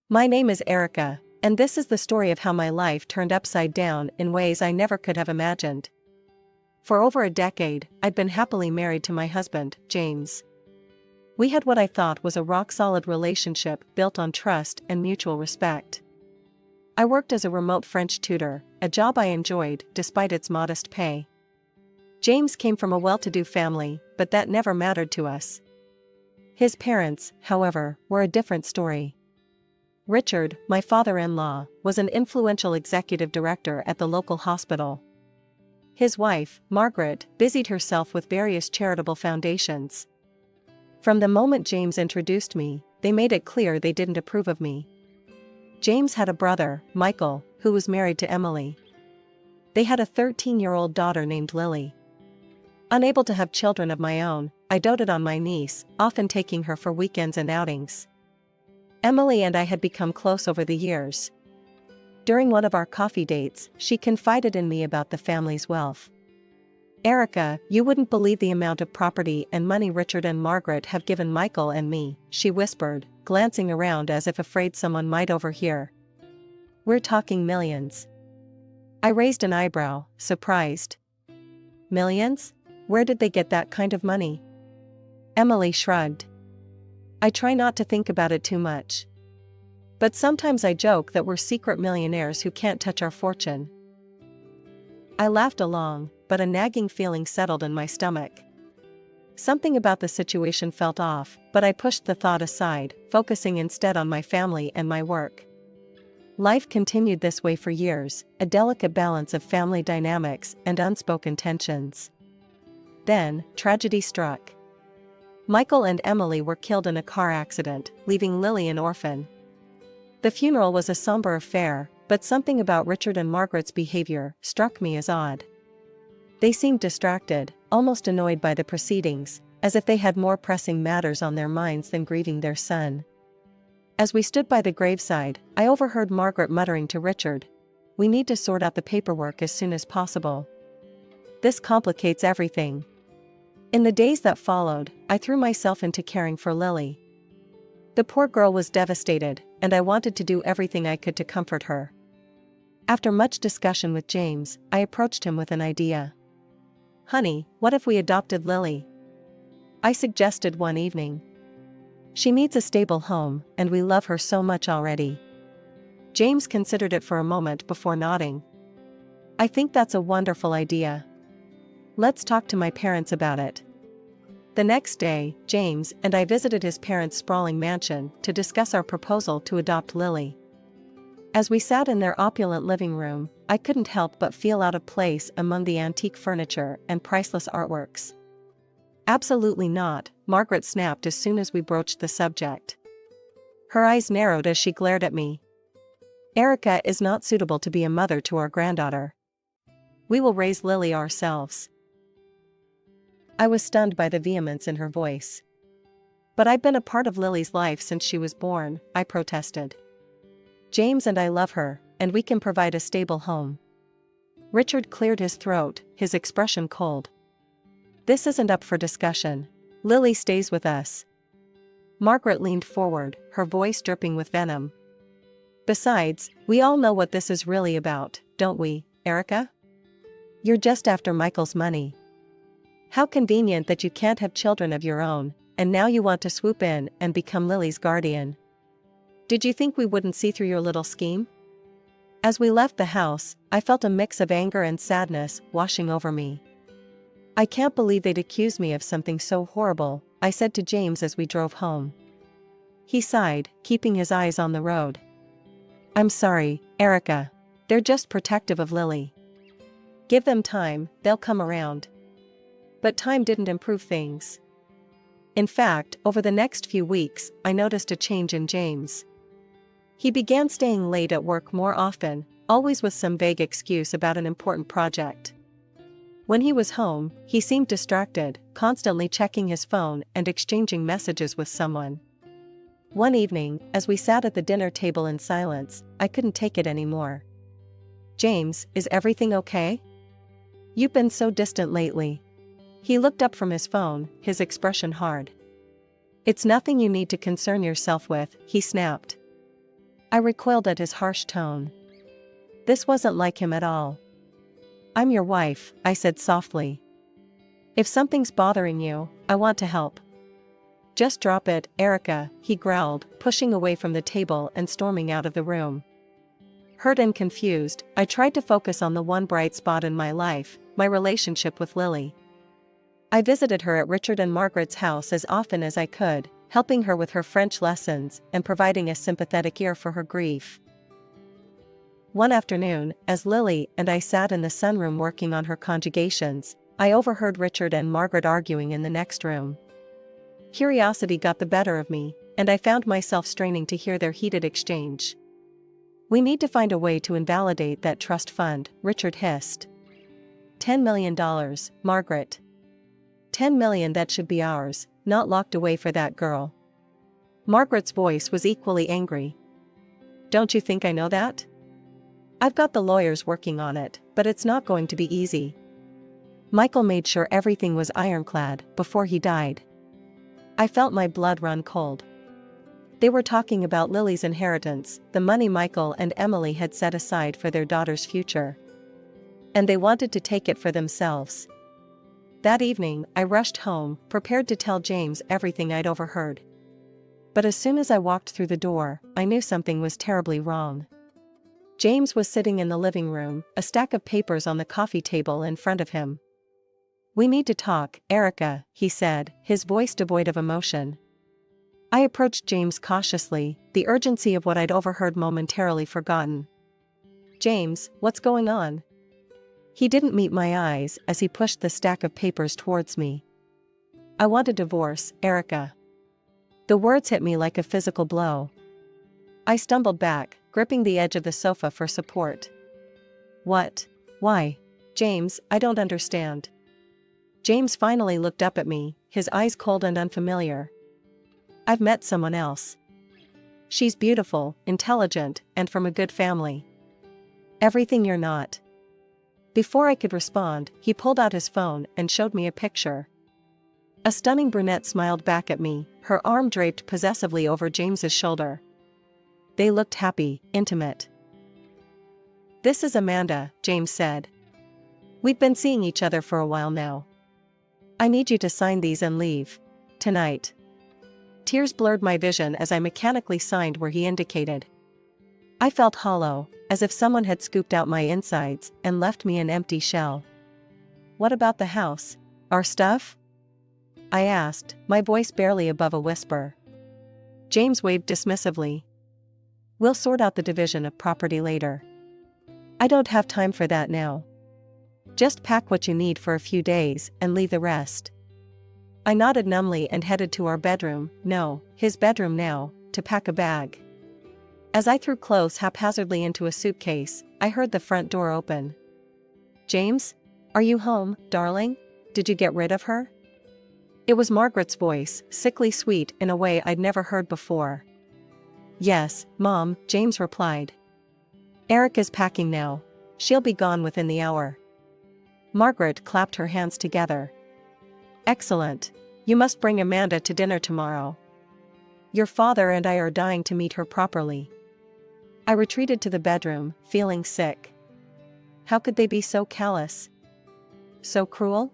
My name is Erica, and this is the story of how my life turned upside down in ways I never could have imagined. For over a decade, I'd been happily married to my husband, James. We had what I thought was a rock-solid relationship built on trust and mutual respect. I worked as a remote French tutor, a job I enjoyed despite its modest pay. James came from a well-to-do family, but that never mattered to us. His parents, however, were a different story. Richard, my father-in-law, was an influential executive director at the local hospital. His wife, Margaret, busied herself with various charitable foundations. From the moment James introduced me, they made it clear they didn't approve of me. James had a brother, Michael, who was married to Emily. They had a 13-year-old daughter named Lily. Unable to have children of my own, I doted on my niece, often taking her for weekends and outings. Emily and I had become close over the years. During one of our coffee dates, she confided in me about the family's wealth. "Erica, you wouldn't believe the amount of property and money Richard and Margaret have given Michael and me," she whispered, glancing around as if afraid someone might overhear. "We're talking millions." I raised an eyebrow, surprised. "Millions? Where did they get that kind of money?" Emily shrugged. "I try not to think about it too much. But sometimes I joke that we're secret millionaires who can't touch our fortune." I laughed along, but a nagging feeling settled in my stomach. Something about the situation felt off, but I pushed the thought aside, focusing instead on my family and my work. Life continued this way for years, a delicate balance of family dynamics and unspoken tensions. Then, tragedy struck. Michael and Emily were killed in a car accident, leaving Lily an orphan. The funeral was a somber affair, but something about Richard and Margaret's behavior struck me as odd. They seemed distracted, almost annoyed by the proceedings, as if they had more pressing matters on their minds than grieving their son. As we stood by the graveside, I overheard Margaret muttering to Richard, "We need to sort out the paperwork as soon as possible. This complicates everything." In the days that followed, I threw myself into caring for Lily. The poor girl was devastated, and I wanted to do everything I could to comfort her. After much discussion with James, I approached him with an idea. "Honey, what if we adopted Lily?" I suggested one evening. "She needs a stable home, and we love her so much already." James considered it for a moment before nodding. "I think that's a wonderful idea. Let's talk to my parents about it." The next day, James and I visited his parents' sprawling mansion to discuss our proposal to adopt Lily. As we sat in their opulent living room, I couldn't help but feel out of place among the antique furniture and priceless artworks. "Absolutely not," Margaret snapped as soon as we broached the subject. Her eyes narrowed as she glared at me. "Erica is not suitable to be a mother to our granddaughter. We will raise Lily ourselves." I was stunned by the vehemence in her voice. "But I've been a part of Lily's life since she was born," I protested. "James and I love her, and we can provide a stable home." Richard cleared his throat, his expression cold. "This isn't up for discussion. Lily stays with us." Margaret leaned forward, her voice dripping with venom. "Besides, we all know what this is really about, don't we, Erica? You're just after Michael's money. How convenient that you can't have children of your own, and now you want to swoop in and become Lily's guardian. Did you think we wouldn't see through your little scheme?" As we left the house, I felt a mix of anger and sadness washing over me. "I can't believe they'd accuse me of something so horrible," I said to James as we drove home. He sighed, keeping his eyes on the road. "I'm sorry, Erica. They're just protective of Lily. Give them time, they'll come around." But time didn't improve things. In fact, over the next few weeks, I noticed a change in James. He began staying late at work more often, always with some vague excuse about an important project. When he was home, he seemed distracted, constantly checking his phone and exchanging messages with someone. One evening, as we sat at the dinner table in silence, I couldn't take it anymore. "James, is everything okay? You've been so distant lately." He looked up from his phone, his expression hard. "It's nothing you need to concern yourself with," he snapped. I recoiled at his harsh tone. This wasn't like him at all. I'm your wife, I said softly. If something's bothering you, I want to help. Just drop it, Erica, he growled, pushing away from the table and storming out of the room. Hurt and confused, I tried to focus on the one bright spot in my life, my relationship with Lily. I visited her at Richard and Margaret's house as often as I could, helping her with her French lessons and providing a sympathetic ear for her grief. One afternoon, as Lily and I sat in the sunroom working on her conjugations, I overheard Richard and Margaret arguing in the next room. Curiosity got the better of me, and I found myself straining to hear their heated exchange. We need to find a way to invalidate that trust fund, Richard hissed. $10 million, Margaret. $10 million that should be ours, not locked away for that girl. Margaret's voice was equally angry. Don't you think I know that? I've got the lawyers working on it, but it's not going to be easy. Michael made sure everything was ironclad before he died. I felt my blood run cold. They were talking about Lily's inheritance, the money Michael and Emily had set aside for their daughter's future. And they wanted to take it for themselves. That evening, I rushed home, prepared to tell James everything I'd overheard. But as soon as I walked through the door, I knew something was terribly wrong. James was sitting in the living room, a stack of papers on the coffee table in front of him. We need to talk, Erica, he said, his voice devoid of emotion. I approached James cautiously, the urgency of what I'd overheard momentarily forgotten. James, what's going on? He didn't meet my eyes as he pushed the stack of papers towards me. I want a divorce, Erica. The words hit me like a physical blow. I stumbled back, gripping the edge of the sofa for support. What? Why? James, I don't understand. James finally looked up at me, his eyes cold and unfamiliar. I've met someone else. She's beautiful, intelligent, and from a good family. Everything you're not. Before I could respond, he pulled out his phone and showed me a picture. A stunning brunette smiled back at me, her arm draped possessively over James's shoulder. They looked happy, intimate. This is Amanda, James said. We've been seeing each other for a while now. I need you to sign these and leave. Tonight. Tears blurred my vision as I mechanically signed where he indicated. I felt hollow, as if someone had scooped out my insides and left me an empty shell. What about the house? Our stuff? I asked, my voice barely above a whisper. James waved dismissively. We'll sort out the division of property later. I don't have time for that now. Just pack what you need for a few days and leave the rest. I nodded numbly and headed to our bedroom, no, his bedroom now, to pack a bag. As I threw clothes haphazardly into a suitcase, I heard the front door open. James? Are you home, darling? Did you get rid of her? It was Margaret's voice, sickly sweet in a way I'd never heard before. Yes, Mom, James replied. Erica's packing now. She'll be gone within the hour. Margaret clapped her hands together. Excellent. You must bring Amanda to dinner tomorrow. Your father and I are dying to meet her properly. I retreated to the bedroom, feeling sick. How could they be so callous? So cruel?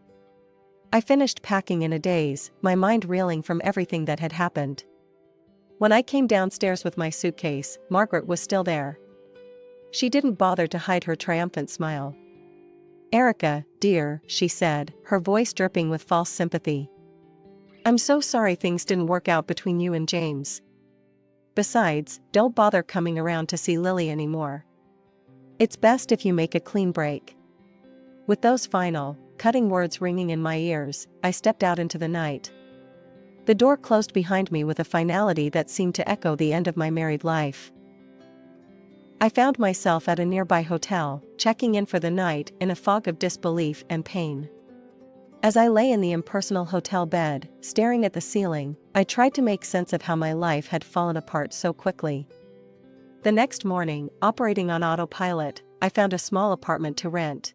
I finished packing in a daze, my mind reeling from everything that had happened. When I came downstairs with my suitcase, Margaret was still there. She didn't bother to hide her triumphant smile. Erica, dear, she said, her voice dripping with false sympathy. I'm so sorry things didn't work out between you and James. Besides, don't bother coming around to see Lily anymore. It's best if you make a clean break. With those final, cutting words ringing in my ears, I stepped out into the night. The door closed behind me with a finality that seemed to echo the end of my married life. I found myself at a nearby hotel, checking in for the night in a fog of disbelief and pain. As I lay in the impersonal hotel bed, staring at the ceiling, I tried to make sense of how my life had fallen apart so quickly. The next morning, operating on autopilot, I found a small apartment to rent.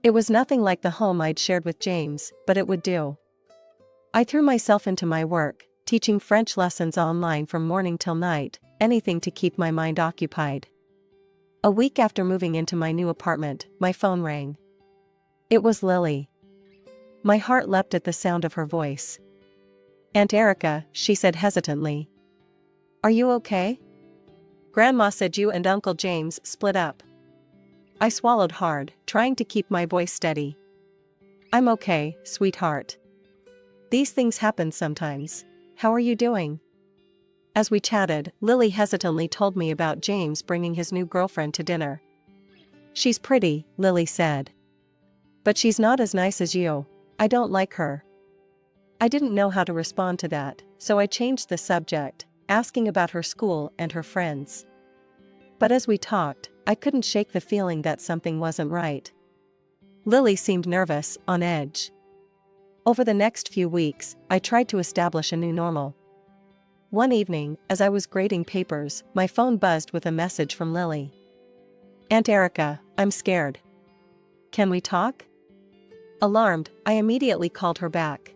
It was nothing like the home I'd shared with James, but it would do. I threw myself into my work, teaching French lessons online from morning till night, anything to keep my mind occupied. A week after moving into my new apartment, my phone rang. It was Lily. My heart leapt at the sound of her voice. "Aunt Erica," she said hesitantly. "Are you okay? Grandma said you and Uncle James split up." I swallowed hard, trying to keep my voice steady. "I'm okay, sweetheart. These things happen sometimes. How are you doing?" As we chatted, Lily hesitantly told me about James bringing his new girlfriend to dinner. "She's pretty," Lily said. "But she's not as nice as you. I don't like her." I didn't know how to respond to that, so I changed the subject, asking about her school and her friends. But as we talked, I couldn't shake the feeling that something wasn't right. Lily seemed nervous, on edge. Over the next few weeks, I tried to establish a new normal. One evening, as I was grading papers, my phone buzzed with a message from Lily. "Aunt Erica, I'm scared. Can we talk?" Alarmed, I immediately called her back.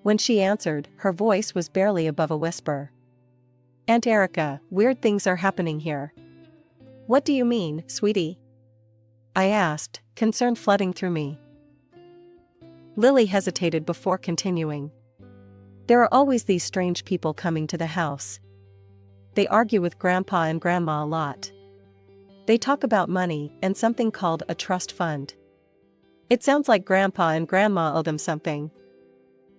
When she answered, her voice was barely above a whisper. "Aunt Erica, weird things are happening here." "What do you mean, sweetie?" I asked, concern flooding through me. Lily hesitated before continuing. "There are always these strange people coming to the house. They argue with Grandpa and Grandma a lot. They talk about money and something called a trust fund. It sounds like Grandpa and Grandma owe them something."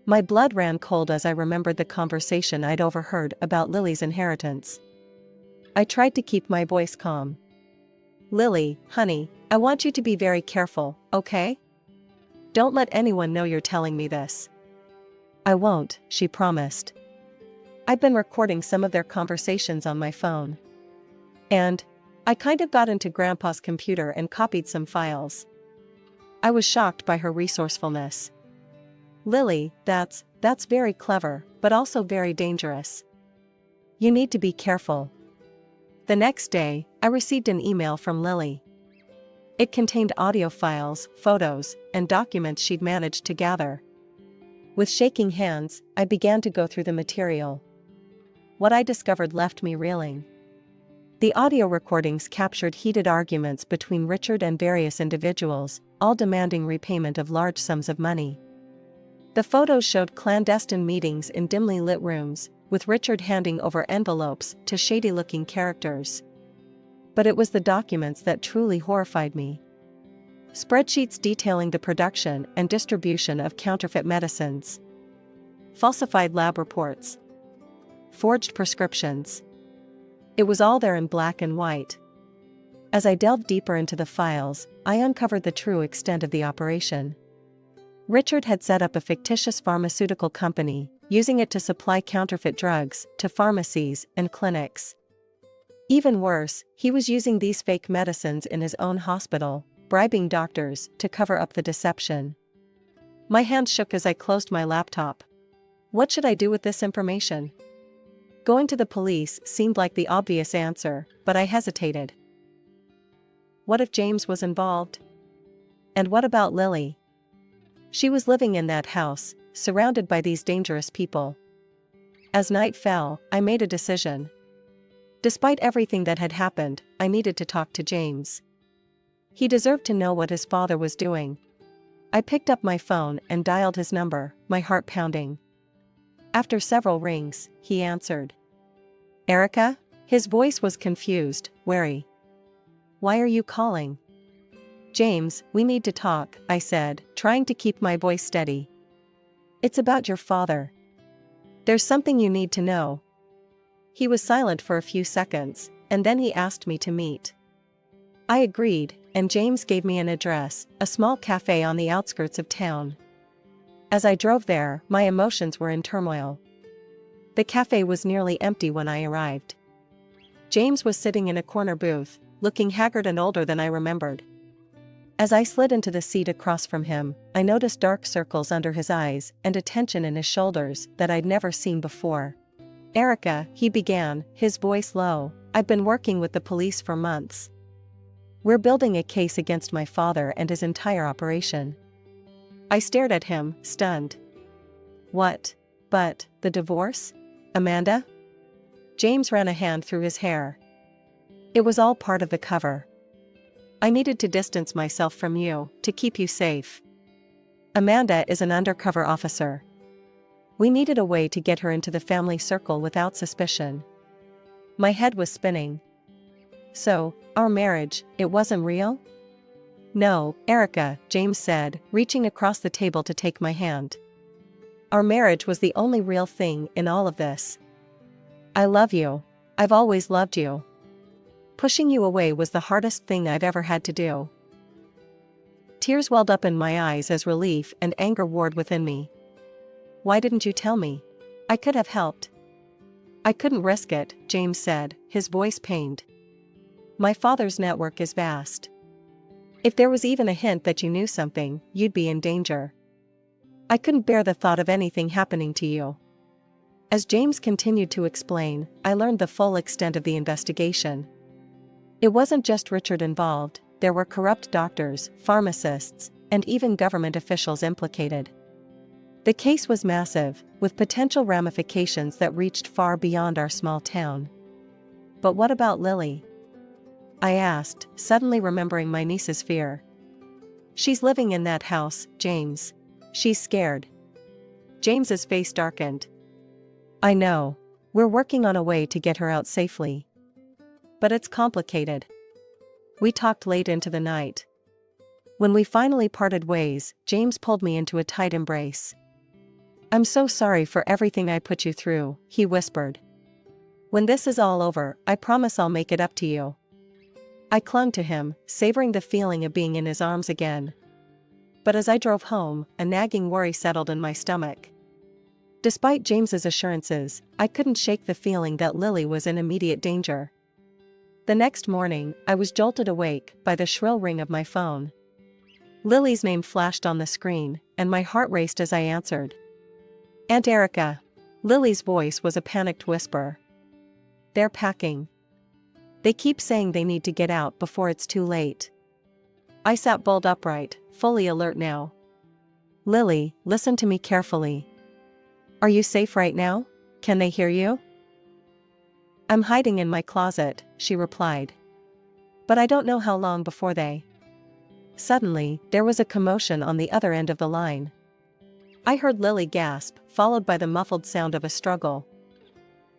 My blood ran cold as I remembered the conversation I'd overheard about Lily's inheritance. I tried to keep my voice calm. "Lily, honey, I want you to be very careful, okay? Don't let anyone know you're telling me this." "I won't," she promised. "I've been recording some of their conversations on my phone. And I kind of got into Grandpa's computer and copied some files." I was shocked by her resourcefulness. "Lily, that's very clever, but also very dangerous. You need to be careful." The next day, I received an email from Lily. It contained audio files, photos, and documents she'd managed to gather. With shaking hands, I began to go through the material. What I discovered left me reeling. The audio recordings captured heated arguments between Richard and various individuals, all demanding repayment of large sums of money. The photos showed clandestine meetings in dimly lit rooms, with Richard handing over envelopes to shady-looking characters. But it was the documents that truly horrified me. Spreadsheets detailing the production and distribution of counterfeit medicines. Falsified lab reports. Forged prescriptions. It was all there in black and white. As I delved deeper into the files, I uncovered the true extent of the operation. Richard had set up a fictitious pharmaceutical company, using it to supply counterfeit drugs to pharmacies and clinics. Even worse, he was using these fake medicines in his own hospital, bribing doctors to cover up the deception. My hand shook as I closed my laptop. What should I do with this information? Going to the police seemed like the obvious answer, but I hesitated. What if James was involved? And what about Lily? She was living in that house, surrounded by these dangerous people. As night fell, I made a decision. Despite everything that had happened, I needed to talk to James. He deserved to know what his father was doing. I picked up my phone and dialed his number, my heart pounding. After several rings, he answered. "Erica?" His voice was confused, wary. "Why are you calling?" "James, we need to talk," I said, trying to keep my voice steady. "It's about your father. There's something you need to know." He was silent for a few seconds, and then he asked me to meet. I agreed, and James gave me an address, a small cafe on the outskirts of town. As I drove there, my emotions were in turmoil. The cafe was nearly empty when I arrived. James was sitting in a corner booth, looking haggard and older than I remembered. As I slid into the seat across from him, I noticed dark circles under his eyes and a tension in his shoulders that I'd never seen before. "Erica," he began, his voice low, "I've been working with the police for months. We're building a case against my father and his entire operation." I stared at him, stunned. "What? But the divorce? Amanda?" James ran a hand through his hair. It was all part of the cover. I needed to distance myself from you, to keep you safe. Amanda is an undercover officer. We needed a way to get her into the family circle without suspicion. My head was spinning. So, our marriage, it wasn't real? No, Erica, James said, reaching across the table to take my hand. Our marriage was the only real thing in all of this. I love you. I've always loved you. Pushing you away was the hardest thing I've ever had to do. Tears welled up in my eyes as relief and anger warred within me. Why didn't you tell me? I could have helped. I couldn't risk it, James said, his voice pained. My father's network is vast. If there was even a hint that you knew something, you'd be in danger. I couldn't bear the thought of anything happening to you. As James continued to explain, I learned the full extent of the investigation. It wasn't just Richard involved, there were corrupt doctors, pharmacists, and even government officials implicated. The case was massive, with potential ramifications that reached far beyond our small town. But what about Lily? I asked, suddenly remembering my niece's fear. She's living in that house, James. She's scared. James's face darkened. I know. We're working on a way to get her out safely. But it's complicated. We talked late into the night. When we finally parted ways, James pulled me into a tight embrace. I'm so sorry for everything I put you through, he whispered. When this is all over, I promise I'll make it up to you. I clung to him, savoring the feeling of being in his arms again. But as I drove home, a nagging worry settled in my stomach. Despite James's assurances, I couldn't shake the feeling that Lily was in immediate danger. The next morning, I was jolted awake by the shrill ring of my phone. Lily's name flashed on the screen, and my heart raced as I answered. Aunt Erica. Lily's voice was a panicked whisper. They're packing. They keep saying they need to get out before it's too late. I sat bolt upright, fully alert now. Lily, listen to me carefully. Are you safe right now? Can they hear you? I'm hiding in my closet, she replied. But I don't know how long before they. Suddenly, there was a commotion on the other end of the line. I heard Lily gasp, followed by the muffled sound of a struggle.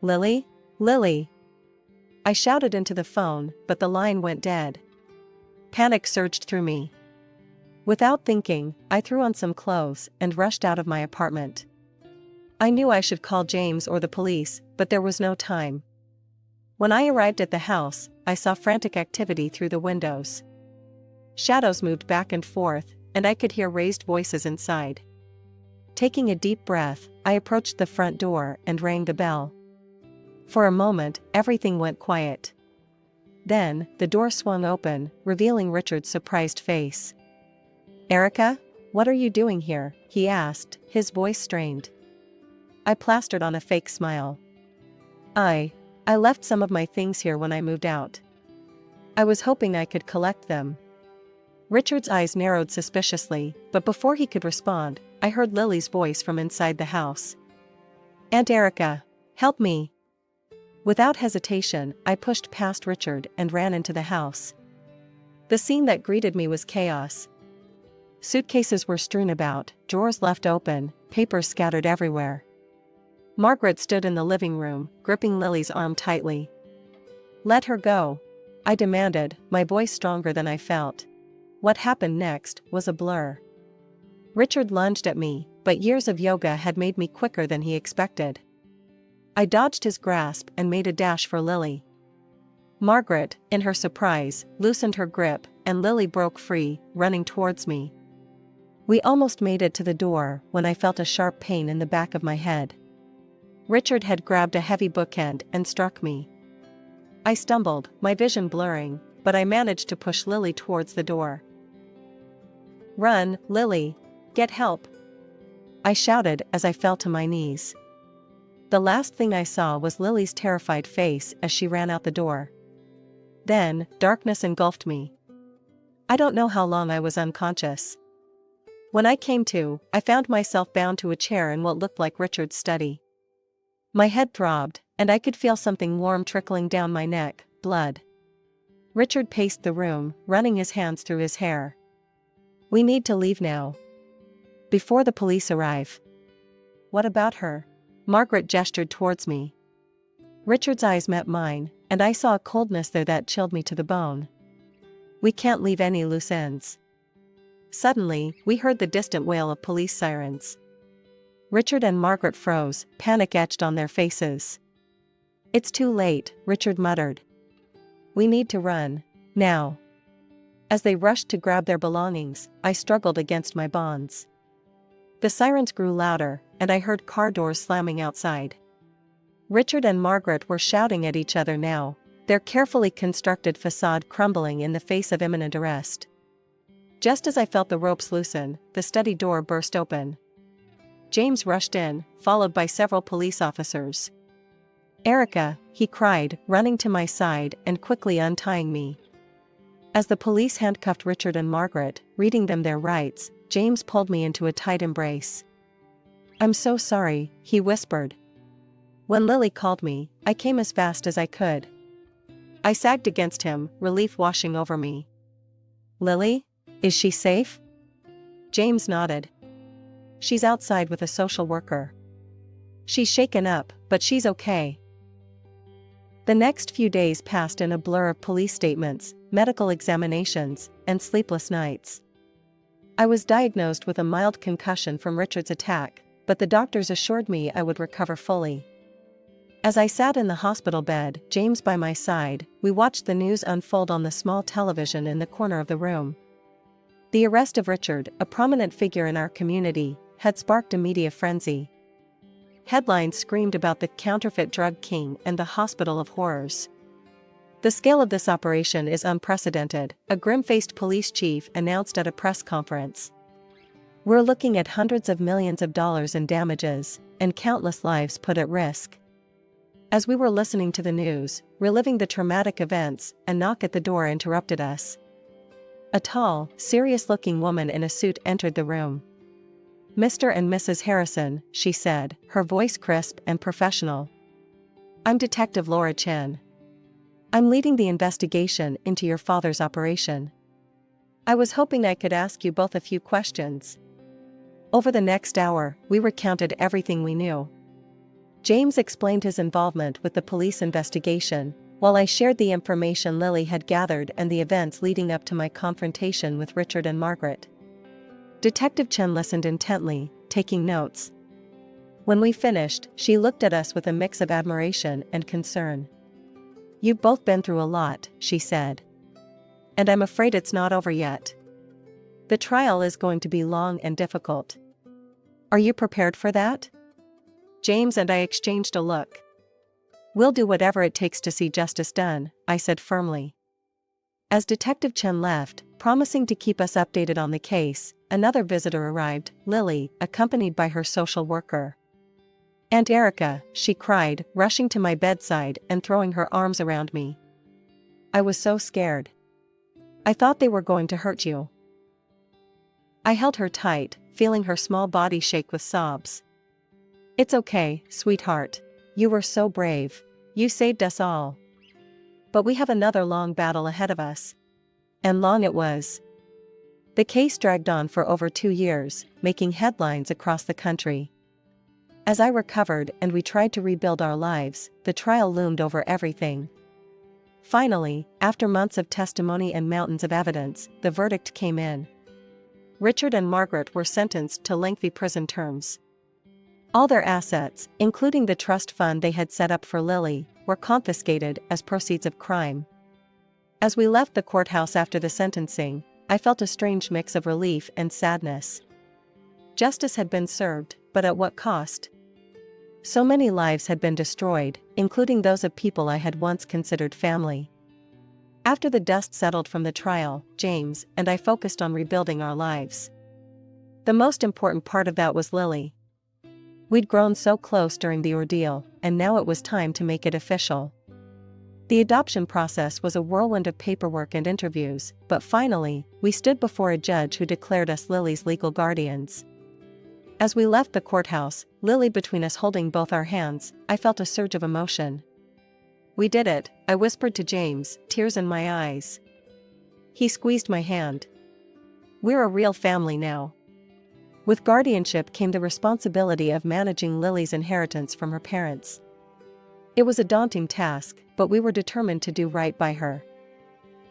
Lily? Lily! I shouted into the phone, but the line went dead. Panic surged through me. Without thinking, I threw on some clothes and rushed out of my apartment. I knew I should call James or the police, but there was no time. When I arrived at the house, I saw frantic activity through the windows. Shadows moved back and forth, and I could hear raised voices inside. Taking a deep breath, I approached the front door and rang the bell. For a moment, everything went quiet. Then, the door swung open, revealing Richard's surprised face. Erica, what are you doing here? He asked, his voice strained. I plastered on a fake smile. I left some of my things here when I moved out. I was hoping I could collect them. Richard's eyes narrowed suspiciously, but before he could respond, I heard Lily's voice from inside the house. Aunt Erica, help me. Without hesitation, I pushed past Richard and ran into the house. The scene that greeted me was chaos. Suitcases were strewn about, drawers left open, papers scattered everywhere. Margaret stood in the living room, gripping Lily's arm tightly. Let her go, I demanded, my voice stronger than I felt. What happened next was a blur. Richard lunged at me, but years of yoga had made me quicker than he expected. I dodged his grasp and made a dash for Lily. Margaret, in her surprise, loosened her grip, and Lily broke free, running towards me. We almost made it to the door when I felt a sharp pain in the back of my head. Richard had grabbed a heavy bookend and struck me. I stumbled, my vision blurring, but I managed to push Lily towards the door. Run, Lily! Get help! I shouted as I fell to my knees. The last thing I saw was Lily's terrified face as she ran out the door. Then, darkness engulfed me. I don't know how long I was unconscious. When I came to, I found myself bound to a chair in what looked like Richard's study. My head throbbed, and I could feel something warm trickling down my neck, blood. Richard paced the room, running his hands through his hair. "We need to leave now. Before the police arrive." "What about her?" Margaret gestured towards me. Richard's eyes met mine, and I saw a coldness there that chilled me to the bone. "We can't leave any loose ends." Suddenly, we heard the distant wail of police sirens. Richard and Margaret froze, panic etched on their faces. "It's too late," Richard muttered. "We need to run. Now." As they rushed to grab their belongings, I struggled against my bonds. The sirens grew louder, and I heard car doors slamming outside. Richard and Margaret were shouting at each other now, their carefully constructed facade crumbling in the face of imminent arrest. Just as I felt the ropes loosen, the study door burst open. James rushed in, followed by several police officers. "Erica," he cried, running to my side and quickly untying me. As the police handcuffed Richard and Margaret, reading them their rights, James pulled me into a tight embrace. "I'm so sorry," he whispered. "When Lily called me, I came as fast as I could." I sagged against him, relief washing over me. "Lily? Is she safe?" James nodded. "She's outside with a social worker. She's shaken up, but she's okay." The next few days passed in a blur of police statements, medical examinations, and sleepless nights. I was diagnosed with a mild concussion from Richard's attack, but the doctors assured me I would recover fully. As I sat in the hospital bed, James by my side, we watched the news unfold on the small television in the corner of the room. The arrest of Richard, a prominent figure in our community, had sparked a media frenzy. Headlines screamed about the counterfeit drug king and the hospital of horrors. "The scale of this operation is unprecedented," a grim-faced police chief announced at a press conference. "We're looking at hundreds of millions of dollars in damages, and countless lives put at risk." As we were listening to the news, reliving the traumatic events, a knock at the door interrupted us. A tall, serious-looking woman in a suit entered the room. "Mr. and Mrs. Harrison," she said, her voice crisp and professional. "I'm Detective Laura Chen. I'm leading the investigation into your father's operation. I was hoping I could ask you both a few questions." Over the next hour, we recounted everything we knew. James explained his involvement with the police investigation, while I shared the information Lily had gathered and the events leading up to my confrontation with Richard and Margaret. Detective Chen listened intently, taking notes. When we finished, she looked at us with a mix of admiration and concern. "You've both been through a lot," she said. "And I'm afraid it's not over yet. The trial is going to be long and difficult. Are you prepared for that?" James and I exchanged a look. "We'll do whatever it takes to see justice done," I said firmly. As Detective Chen left, promising to keep us updated on the case, another visitor arrived, Lily, accompanied by her social worker. "Aunt Erica," she cried, rushing to my bedside and throwing her arms around me. I was so scared. "I thought they were going to hurt you." I held her tight, feeling her small body shake with sobs. "It's okay, sweetheart. You were so brave. You saved us all. But we have another long battle ahead of us." And long it was. The case dragged on for over 2 years, making headlines across the country. As I recovered and we tried to rebuild our lives, the trial loomed over everything. Finally, after months of testimony and mountains of evidence, the verdict came in. Richard and Margaret were sentenced to lengthy prison terms. All their assets, including the trust fund they had set up for Lily, were confiscated as proceeds of crime. As we left the courthouse after the sentencing, I felt a strange mix of relief and sadness. Justice had been served, but at what cost? So many lives had been destroyed, including those of people I had once considered family. After the dust settled from the trial, James and I focused on rebuilding our lives. The most important part of that was Lily. We'd grown so close during the ordeal, and now it was time to make it official. The adoption process was a whirlwind of paperwork and interviews, but finally, we stood before a judge who declared us Lily's legal guardians. As we left the courthouse, Lily between us holding both our hands, I felt a surge of emotion. "We did it," I whispered to James, tears in my eyes. He squeezed my hand. "We're a real family now." With guardianship came the responsibility of managing Lily's inheritance from her parents. It was a daunting task, but we were determined to do right by her.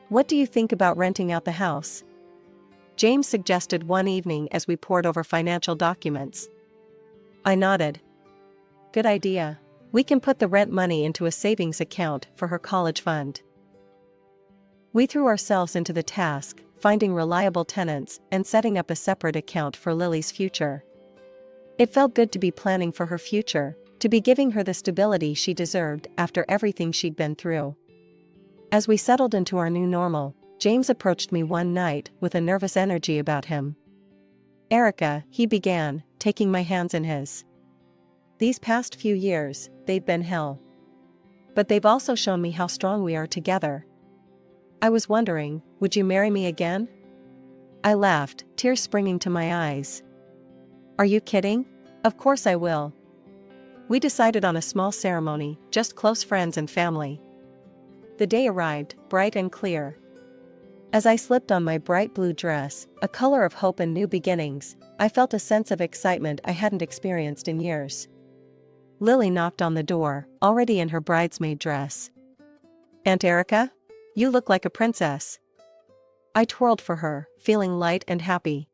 "What do you think about renting out the house?" James suggested one evening as we pored over financial documents. I nodded. "Good idea. We can put the rent money into a savings account for her college fund." We threw ourselves into the task, finding reliable tenants and setting up a separate account for Lily's future. It felt good to be planning for her future, to be giving her the stability she deserved after everything she'd been through. As we settled into our new normal, James approached me one night with a nervous energy about him. "Erica," he began, taking my hands in his. "These past few years, they've been hell. But they've also shown me how strong we are together. I was wondering, would you marry me again?" I laughed, tears springing to my eyes. "Are you kidding? Of course I will." We decided on a small ceremony, just close friends and family. The day arrived, bright and clear. As I slipped on my bright blue dress, a color of hope and new beginnings, I felt a sense of excitement I hadn't experienced in years. Lily knocked on the door, already in her bridesmaid dress. "Aunt Erica? You look like a princess." I twirled for her, feeling light and happy.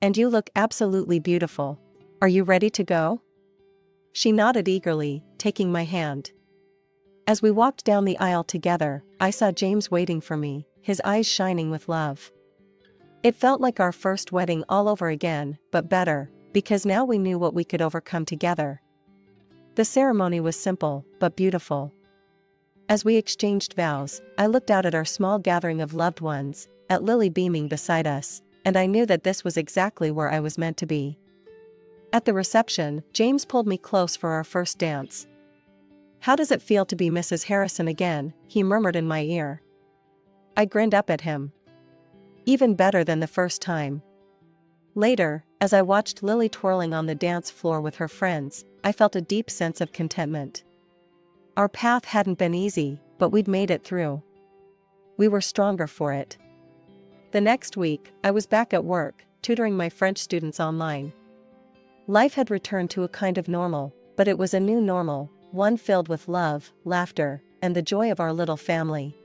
"And you look absolutely beautiful. Are you ready to go?" She nodded eagerly, taking my hand. As we walked down the aisle together, I saw James waiting for me, his eyes shining with love. It felt like our first wedding all over again, but better, because now we knew what we could overcome together. The ceremony was simple, but beautiful. As we exchanged vows, I looked out at our small gathering of loved ones, at Lily beaming beside us, and I knew that this was exactly where I was meant to be. At the reception, James pulled me close for our first dance. "How does it feel to be Mrs. Harrison again?" he murmured in my ear. I grinned up at him. "Even better than the first time." Later, as I watched Lily twirling on the dance floor with her friends, I felt a deep sense of contentment. Our path hadn't been easy, but we'd made it through. We were stronger for it. The next week, I was back at work, tutoring my French students online. Life had returned to a kind of normal, but it was a new normal, one filled with love, laughter, and the joy of our little family.